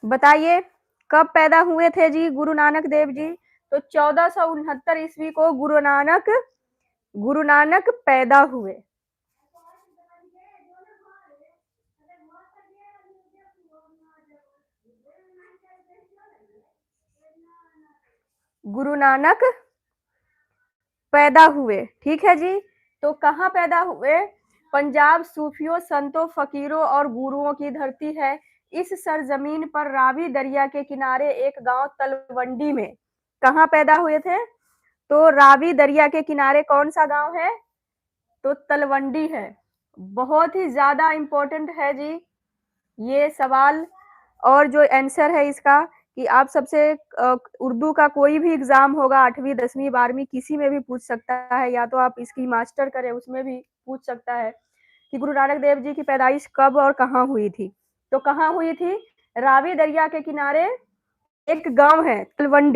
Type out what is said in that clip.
बताइए कब पैदा हुए थे जी गुरु नानक देव जी? तो 1469 ईस्वी को गुरु नानक पैदा हुए। गुरु नानक पैदा हुए, ठीक है जी। तो कहाँ पैदा हुए? पंजाब सूफियों, संतों, फकीरों और गुरुओं की धरती है। इस सरजमीन पर रावी दरिया के किनारे एक गांव तलवंडी में कहाँ पैदा हुए थे? तो रावी दरिया के किनारे कौन सा गांव है? तो तलवंडी है। बहुत ही ज्यादा इंपॉर्टेंट है जी ये सवाल। और जो आंसर है इसका कि आप सबसे उर्दू का कोई भी एग्जाम होगा 8वीं 10वीं 12वीं किसी में भी पूछ सकता है, या तो आप इसकी मास्टर करें उसमें भी पूछ सकता है कि गुरु नानक देव जी की पैदाइश कब और कहाँ हुई थी। तो कहाँ हुई थी? रावी दरिया के किनारे एक गांव है तलवंडी।